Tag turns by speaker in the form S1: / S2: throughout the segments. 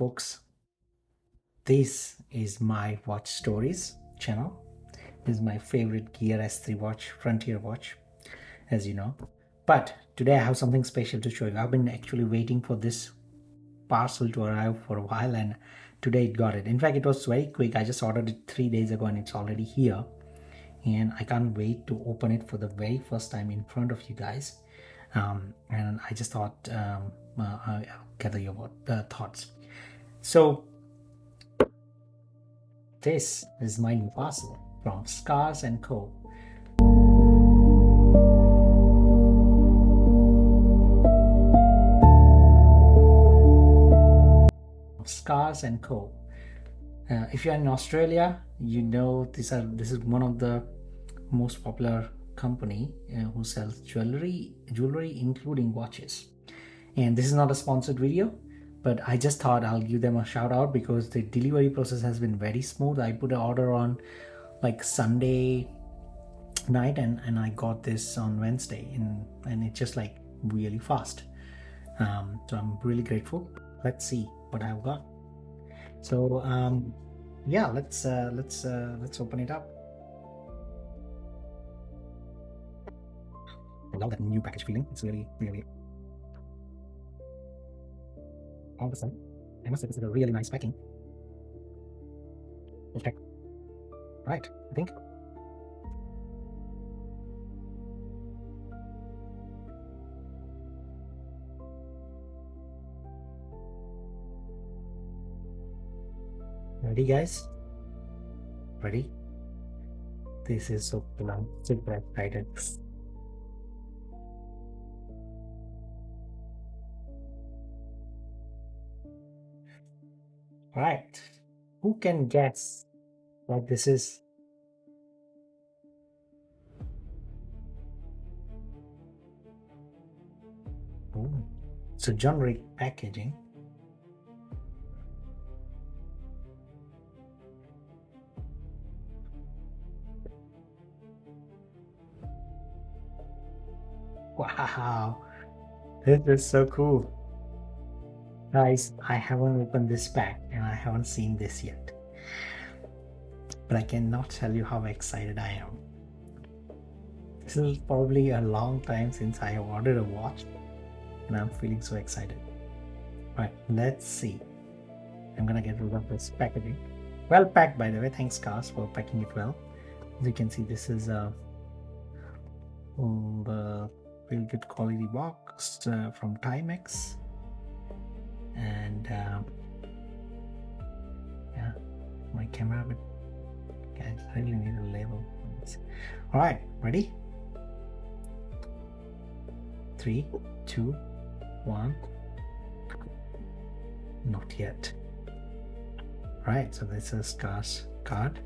S1: folks, this is my watch stories channel. This is my favorite Gear S3 watch, Frontier watch, as you know. But today I have something special to show you. I've been actually waiting for this parcel to arrive for a while, and today it got it. In fact, it was very quick. I just ordered it 3 days ago and it's already here. And I can't wait to open it for the very first time in front of you guys. And I just thought I'll gather your thoughts. So this is my new parcel from Scarce Co. Scarce Co. If you're in Australia, you know this is one of the most popular company who sells jewelry including watches. And this is not a sponsored video, but I just thought I'll give them a shout out because the delivery process has been very smooth. I put an order on like Sunday night and I got this on Wednesday, and it's just like really fast. So I'm really grateful. Let's see what I've got. So yeah, let's open it up. I love that new package feeling. It's really all of a sudden, I must say this is a really nice packing. Let's check. Right, I think. Ready, guys? Ready? This is so cool. I'm super excited. All right, who can guess what this is? Oh, it's a generic packaging. Wow, this is so cool. Guys, I haven't opened this pack and I haven't seen this yet, but I cannot tell you how excited I am. This is probably a long time since I have ordered a watch and I'm feeling so excited. Right, let's see. I'm gonna get rid of this packaging. Well packed, by the way. Thanks, Scarce, for packing it well. As you can see, this is the really good quality box from Timex. And yeah, my camera, but guys, I really need a label on this. All right, ready? 3, 2, 1. Not yet. All right, so this is Scarce card.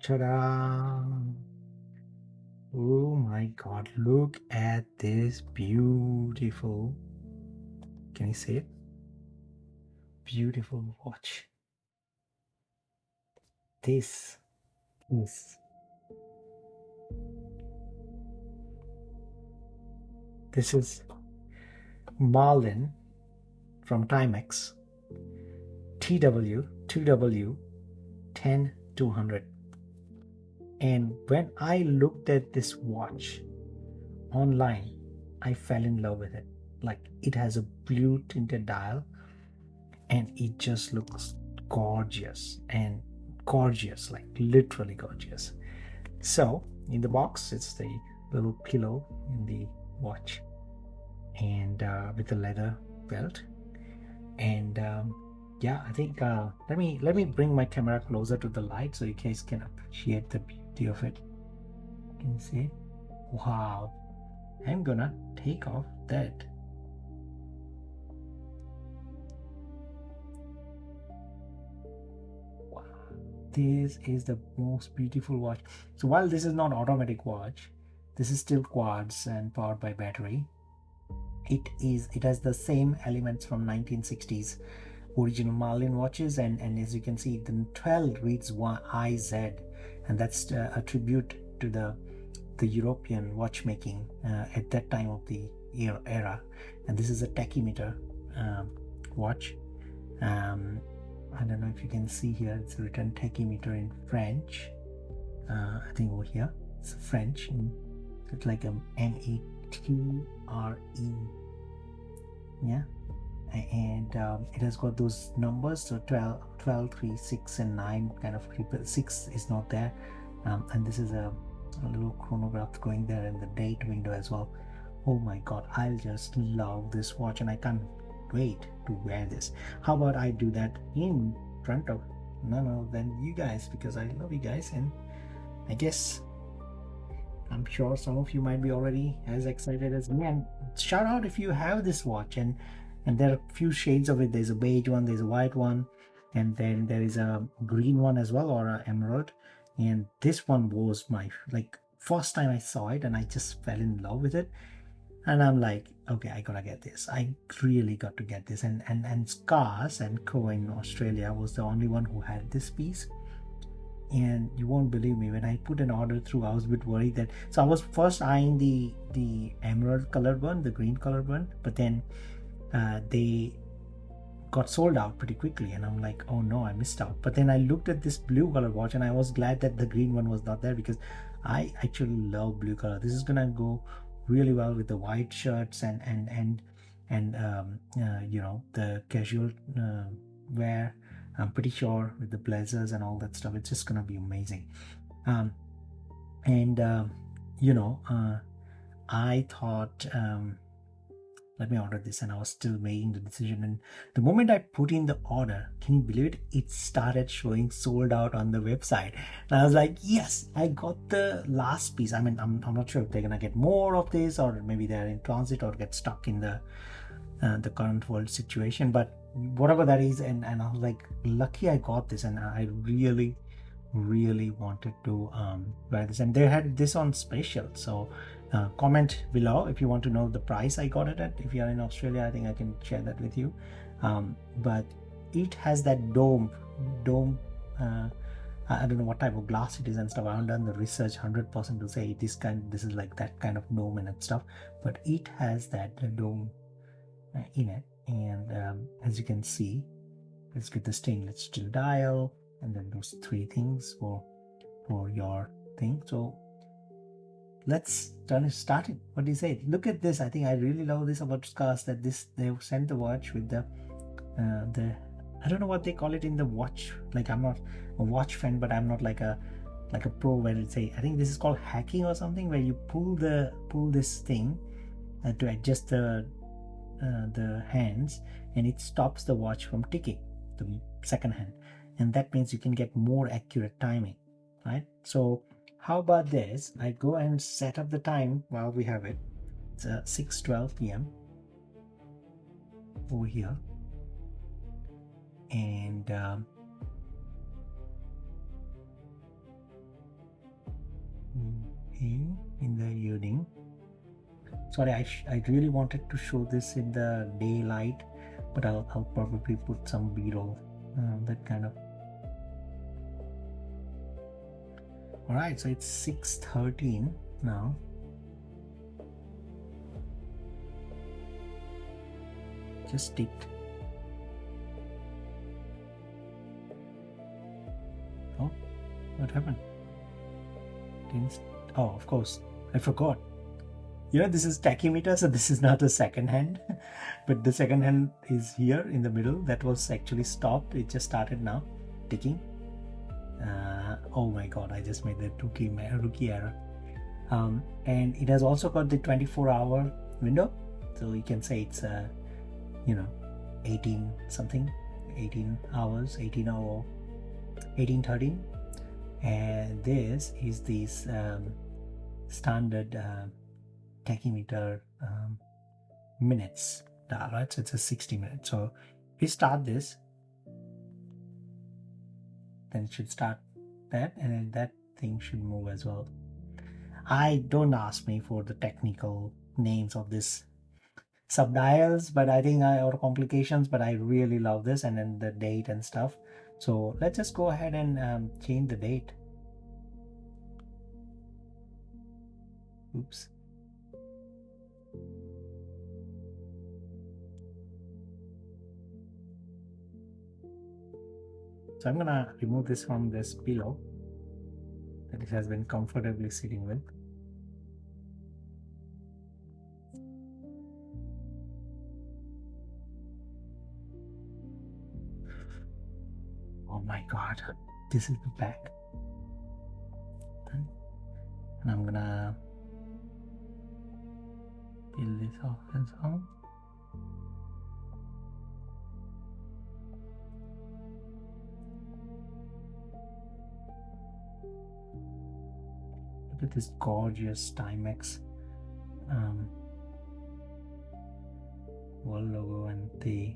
S1: Ta-da! Oh my god, look at this beautiful, can you see it? Beautiful watch. This is Marlin from Timex TW2W10200. And when I looked at this watch online, I fell in love with it. Like, it has a blue tinted dial and it just looks gorgeous, like literally gorgeous. So in the box, it's the little pillow in the watch and with a leather belt. And yeah, I think let me bring my camera closer to the light so you guys can appreciate the beauty of it. Can you see it? Wow, I'm gonna take off that. Wow, this is the most beautiful watch. So while this is not automatic watch, this is still quartz and powered by battery. It has the same elements from 1960s original Marlin watches, and as you can see, the 12 reads IZ, and that's a tribute to the the European watchmaking at that time of the era. And this is a tachymeter watch. I don't know if you can see here, it's written tachymeter in French. I think over here it's French, and it's like a METRE, yeah. And it has got those numbers, so 12, 3, 6 and 9 kind of. 6 is not there, and this is a little chronograph going there in the date window as well. Oh my god, I'll just love this watch, and I can't wait to wear this. How about I do that in front of none other than you guys, because I love you guys, and I guess I'm sure some of you might be already as excited as me. And shout out if you have this watch, and there are a few shades of it. There's a beige one, there's a white one, and then there is a green one as well, or an emerald. And this one was my first time I saw it, and I just fell in love with it. And I'm like, okay, I gotta get this. I really got to get this. And Scarce Co in Australia was the only one who had this piece. And you won't believe me, when I put an order through, I was a bit worried that, so I was first eyeing the emerald colored one, the green colored one, but then they got sold out pretty quickly, and I'm like, oh no, I missed out. But then I looked at this blue colored watch, and I was glad that the green one was not there, because I actually love blue color. This is gonna go really well with the white shirts and you know, the casual wear. I'm pretty sure with the blazers and all that stuff, it's just gonna be amazing. You know, I thought, let me order this, and I was still making the decision. And the moment I put in the order, can you believe it? It started showing sold out on the website. And I was like, yes, I got the last piece. I mean, I'm not sure if they're gonna get more of this, or maybe they're in transit or get stuck in the current world situation, but whatever that is. And I was like, lucky I got this, and I really wanted to buy this, and they had this on special. So comment below if you want to know the price I got it at. If you are in Australia, I think I can share that with you. But it has that dome. I don't know what type of glass it is and stuff. I haven't done the research 100% to say this is like that kind of dome and stuff, but it has that dome in it. And as you can see, let's get the stainless steel dial, and then those 3 things for your thing. So let's turn it started. What do you say? Look at this. I think I really love this about Scarce, that they've sent the watch with the I don't know what they call it in the watch. Like, I'm not a watch fan, but I'm not like a pro where it's I think this is called hacking or something, where you pull this thing to adjust the hands, and it stops the watch from ticking, the second hand, and that means you can get more accurate timing, right? So how about this? I go and set up the time while we have it. It's 6:12 p.m. over here, and in the evening. Sorry, I really wanted to show this in the daylight, but I'll probably put some B-roll, that kind of. All right, so it's 6:13 now. Just ticked. Oh, what happened? Oh, of course, I forgot. You know, this is tachymeter, so this is not a second hand, but the second hand is here in the middle. That was actually stopped. It just started now ticking. Oh my god, I just made the rookie error. And it has also got the 24-hour window, so you can say it's you know, 18 hours, 18:13. And this is this standard tachymeter minutes dial, right? So it's a 60 minutes. So if we start this, then it should start that, and then that thing should move as well. Don't ask me for the technical names of this subdials, but I think or complications, but I really love this, and then the date and stuff. So let's just go ahead and change the date. Oops. So I'm gonna remove this from this pillow that it has been comfortably sitting with. Oh my god, this is the back. And I'm gonna peel this off as well. Look at this gorgeous Timex world logo and the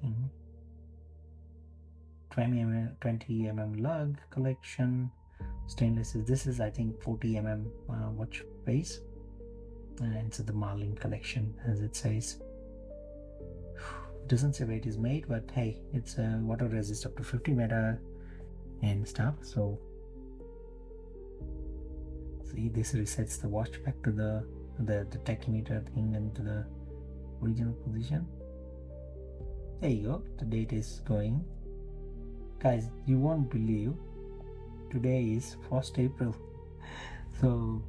S1: thing. 20 mm lug collection, stainless. This is I think 40 mm watch face, and it's the Marlin collection as it says. It doesn't say where it is made, but hey, it's water resist up to 50 meter and stuff. So see, this resets the watch back to the tachymeter thing and to the original position. There you go, the date is going. Guys, you won't believe, today is 1st April. So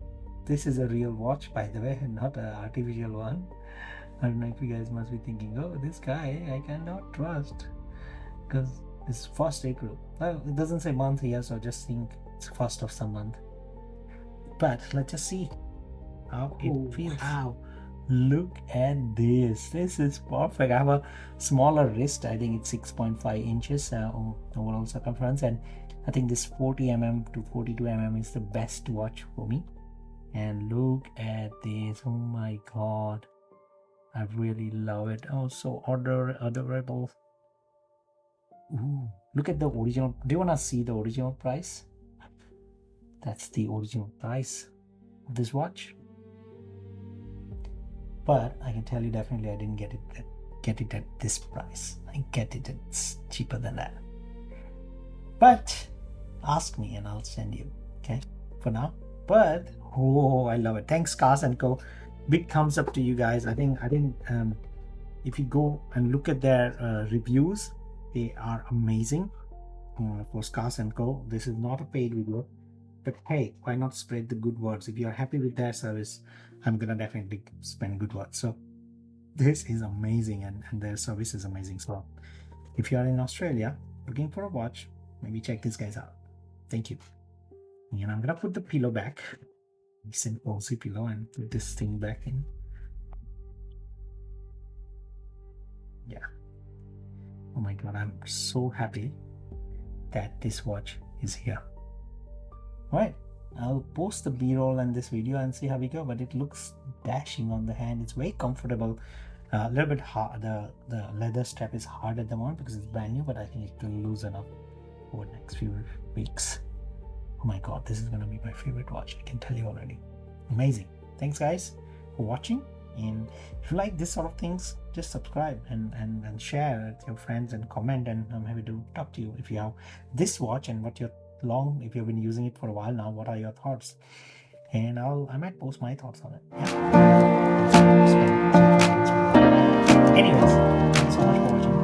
S1: this is a real watch, by the way, not an artificial one. I don't know if you guys must be thinking, oh, this guy I cannot trust, because it's 1st April. Well, it doesn't say month here, so just think it's 1st of some month. But let's just see how it feels. Wow, look at this. This is perfect. I have a smaller wrist. I think it's 6.5 inches overall circumference, and I think this 40 mm to 42 mm is the best watch for me. And look at this. Oh my god, I really love it. Oh, so adorable. Ooh, look at the original. Do you want to see the original price? That's the original price of this watch. But I can tell you definitely I didn't get it at this price. I get it, it's cheaper than that. But ask me and I'll send you, okay, for now. But oh, I love it. Thanks, Scarce Co. Big thumbs up to you guys. I think if you go and look at their reviews, they are amazing. For Scarce Co. This is not a paid video, but hey, why not spread the good words? If you're happy with their service, I'm gonna definitely spend good words. So this is amazing, and their service is amazing. So if you are in Australia looking for a watch, maybe check these guys out. Thank you. And I'm gonna put the pillow back, decent cozy pillow, and put this thing back in. Yeah. Oh my god, I'm so happy that this watch is here. Alright, I'll post the b-roll and this video and see how we go, but it looks dashing on the hand. It's very comfortable. A little bit hard. The leather strap is hard at the moment because it's brand new, but I think it will loosen up over the next few weeks. Oh my god, this is gonna be my favorite watch, I can tell you already. Amazing. Thanks guys for watching, and if you like this sort of things, just subscribe and share with your friends and comment, and I'm happy to talk to you. If you have this watch and what you're if you've been using it for a while now, what are your thoughts? And I might post my thoughts on it. Yeah. Anyways, thanks so much for watching.